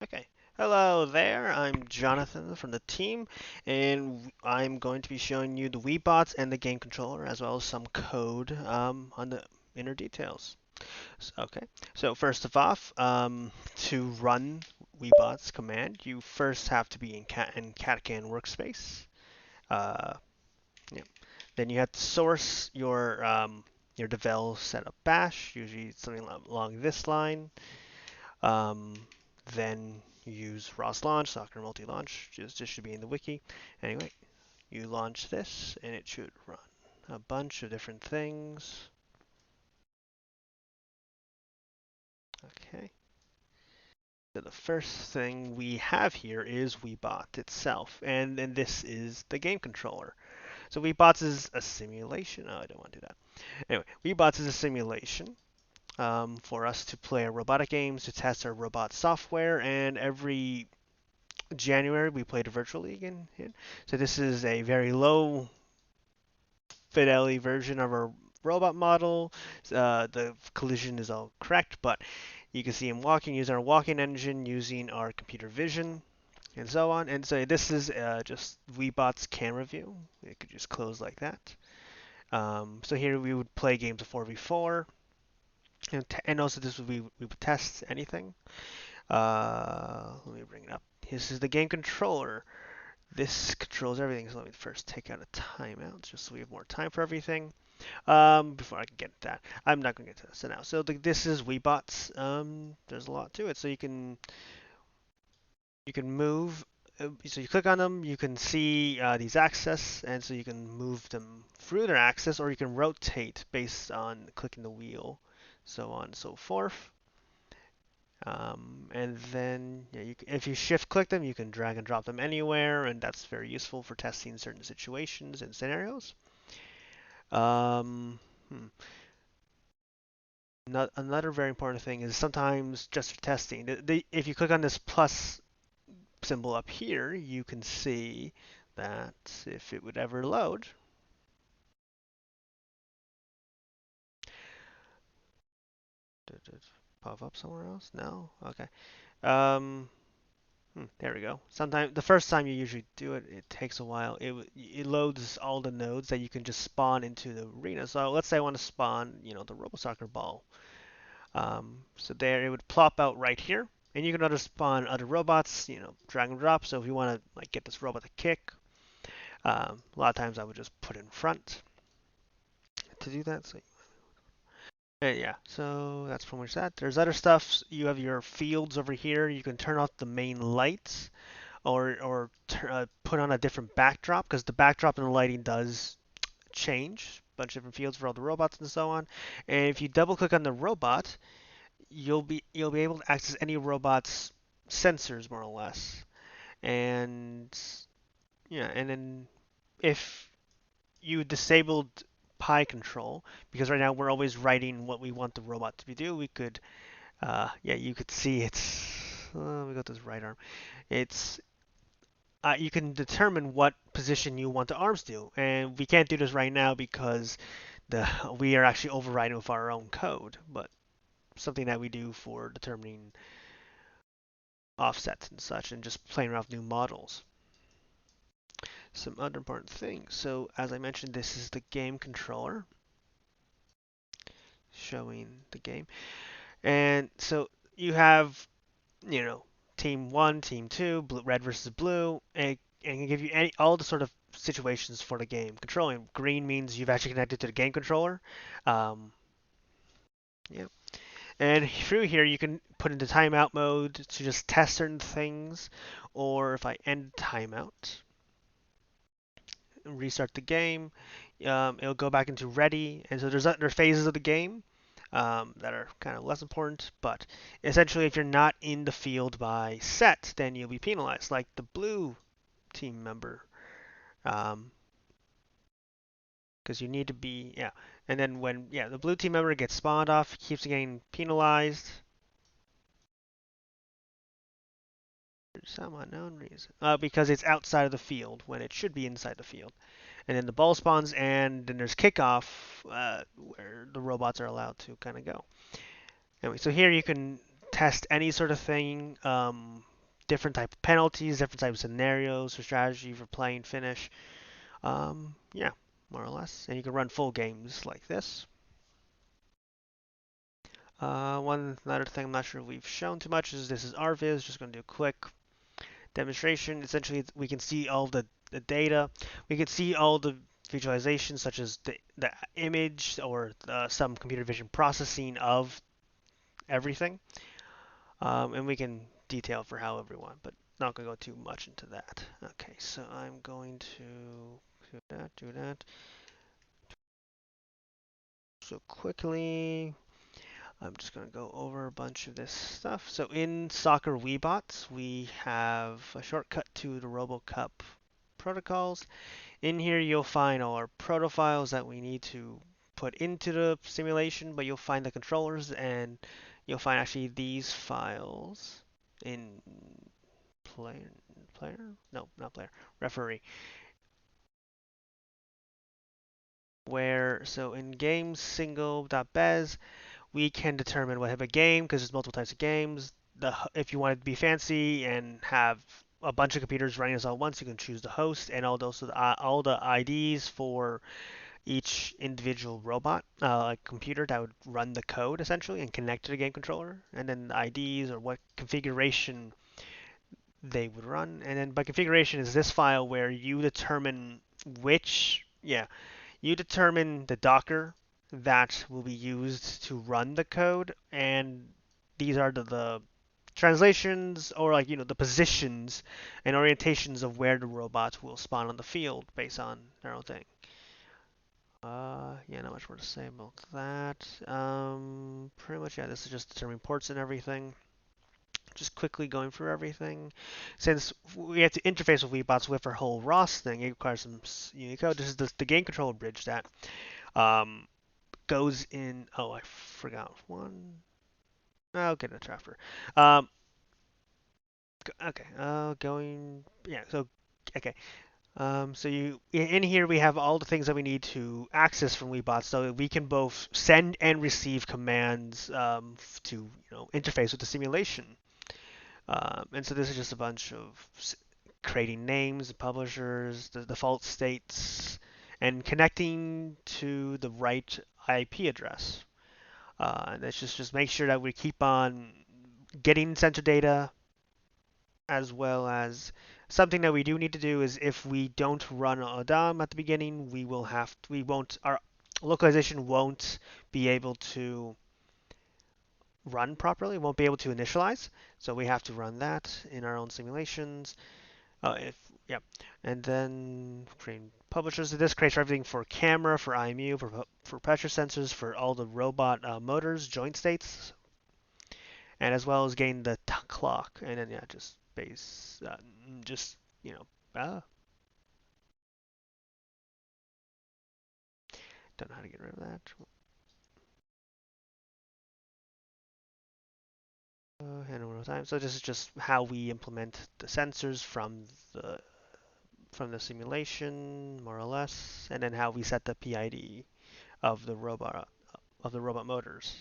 Okay. Hello there, I'm Jonathan from the team, and I'm going to be showing you the Webots and the game controller, as well as some code on the inner details. So first of all, to run Webots command, you first have to be in catcan workspace. Uh, yeah. Then you have to source your devel setup bash, usually something along this line. Um, then you use ROS launch, Soccer multi-launch, just should be in the wiki. Anyway, you launch this and it should run a bunch of different things. Okay. So the first thing we have here is Webot itself, and then this is the game controller. So Webots is a simulation. Oh, I don't want to do that. Anyway, Webots is a simulation for us to play our robotic games, to test our robot software, and every January we played a virtual league in. So this is a very low fidelity version of our robot model. The collision is all correct, but you can see him walking using our walking engine, using our computer vision, and so on. And so this is just Webot's camera view. It could just close like that. So here we would play games of 4v4, and also this would we would test anything. Let me bring it up. This is the game controller. This controls everything, so let me first take out a timeout just so we have more time for everything. Before I can get to that, I'm not going to get to this now. So this is Webots. There's a lot to it. So you can move. So you click on them, you can see these axes, and so you can move them through their axis, or you can rotate based on clicking the wheel, so on and so forth. And then yeah, if you shift click them, you can drag and drop them anywhere, and that's very useful for testing certain situations and scenarios. Um, hmm. Another very important thing is sometimes just for testing, if you click on this plus symbol up here, you can see that if it would ever load, did it pop up somewhere else? No? Okay. Um, there we go. Sometimes the first time you usually do it, it takes a while. It loads all the nodes that you can just spawn into the arena. So let's say I want to spawn, the Robo Soccer ball. So there it would plop out right here, and you can auto spawn other robots, drag and drop. So if you want to like get this robot to kick, a lot of times I would just put in front to do that. So yeah, so that's pretty much that. There's other stuff. You have your fields over here. You can turn off the main lights or put on a different backdrop because the backdrop and the lighting does change. A bunch of different fields for all the robots and so on. And if you double click on the robot, you'll be able to access any robot's sensors more or less. And yeah, and then if you disabled Pi control, because right now we're always writing what we want the robot to do, we could yeah, you could see it's we got this right arm. It's you can determine what position you want the arms to do, and we can't do this right now because we are actually overriding with our own code, but something that we do for determining offsets and such, and just playing around with new models. Some other important things. So as I mentioned, this is the game controller showing the game, and so you have team one, team two, red versus blue, and can give you all the sort of situations for the game. Controlling green means you've actually connected to the game controller. Um, yeah, and through here you can put into timeout mode to just test certain things, or if I end timeout, and restart the game, it'll go back into ready, and so there are phases of the game. That are kind of less important, but essentially, if you're not in the field by set, then you'll be penalized, like the blue team member, because you need to be, yeah. And then when, yeah, the blue team member gets spawned off, keeps getting penalized for some unknown reason, because it's outside of the field when it should be inside the field. And then the ball spawns, and then there's kickoff, where the robots are allowed to kind of go. Anyway, so here you can test any sort of thing. different type of penalties, different type of scenarios for strategy for playing finish. Yeah, more or less. And you can run full games like this. One other thing I'm not sure we've shown too much is this is RViz. Just going to do a quick demonstration. Essentially, we can see all the data. We can see all the visualizations, such as the image or some computer vision processing of everything. And we can detail for however we want, but not going to go too much into that. Okay, so I'm going to do that. So quickly, I'm just going to go over a bunch of this stuff. So in Soccer Webots, we have a shortcut to the RoboCup protocols. In here, you'll find all our proto files that we need to put into the simulation, but you'll find the controllers and you'll find actually these files in player, player? No, not player, referee. Where, so in game single.bez, we can determine what type of game, because there's multiple types of games. If you want to be fancy and have a bunch of computers running this all at once, you can choose the host and all the IDs for each individual robot, like computer that would run the code essentially and connect to the game controller, and then the IDs or what configuration they would run. And then by configuration is this file where you determine you determine the Docker that will be used to run the code, and these are the translations or like the positions and orientations of where the robots will spawn on the field based on their own thing. Yeah, not much more to say about that. Pretty much, yeah, this is just determining ports and everything. Just quickly going through everything. Since we have to interface with Webots with our whole ROS thing, it requires some Unicode. This is the game controller bridge that um, goes in. Oh, I forgot one. I'll get it after. Um, okay. Going. Yeah. So, okay. So in here we have all the things that we need to access from Webots, so that we can both send and receive commands to interface with the simulation. And so this is just a bunch of creating names, publishers, the default states, and connecting to the right IP address. And it's just make sure that we keep on getting sensor data, as well as something that we do need to do is if we don't run a DOM at the beginning, we won't, our localization won't be able to run properly, won't be able to initialize. So we have to run that in our own simulations. If yeah, and then creating publishers. This creates everything for camera, for IMU, for pressure sensors, for all the robot motors, joint states, and as well as getting the clock. And then yeah, just base, just you know, uh, don't know how to get rid of that. And one more time. So this is just how we implement the sensors from the simulation, more or less, and then how we set the PID of the robot motors.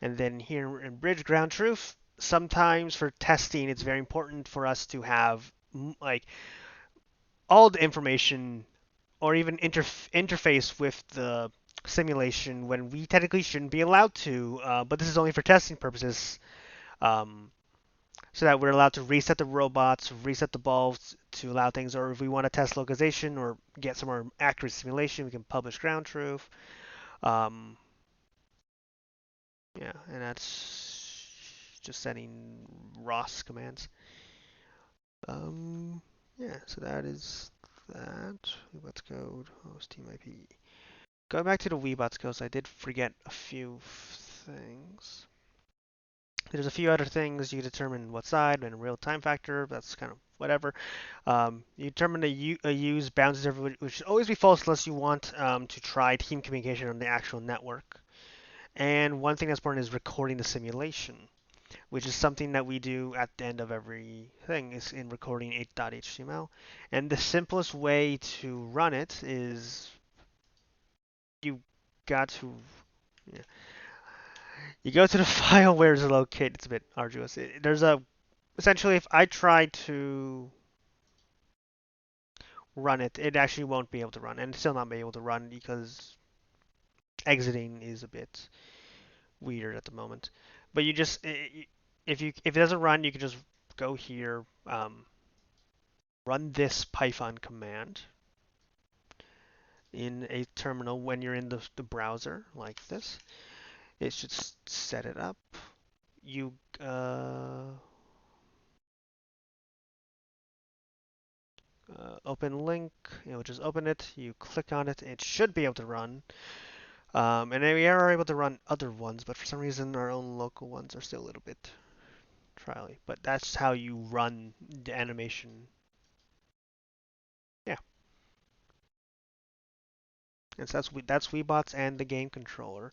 And then here in Bridge Ground Truth, sometimes for testing, it's very important for us to have like all the information or even interface with the simulation when we technically shouldn't be allowed to. But this is only for testing purposes, um, so that we're allowed to reset the robots, reset the bulbs to allow things. Or if we want to test localization or get some more accurate simulation, we can publish ground truth. Um, yeah, and that's just setting ROS commands. Um, yeah, so that is that. Let's go host team IP. Going back to the Webots code, I did forget a few things. There's a few other things. You determine what side and real time factor. That's kind of whatever. You determine a use bounces everybody, which should always be false unless you want to try team communication on the actual network. And one thing that's important is recording the simulation, which is something that we do at the end of every thing is in recording 8.html. And the simplest way to run it is you got to yeah, you go to the file where it's located. It's a bit arduous. There's a Essentially, if I try to run it, it actually won't be able to run, and it's still not be able to run because exiting is a bit weird at the moment. But you just if it doesn't run, you can just go here, run this Python command in a terminal when you're in the browser like this. It should set it up. You open link, just open it. You click on it. It should be able to run. And then we are able to run other ones, but for some reason our own local ones are still a little bit trially. But that's how you run the animation. Yeah, and so that's Webots and the game controller.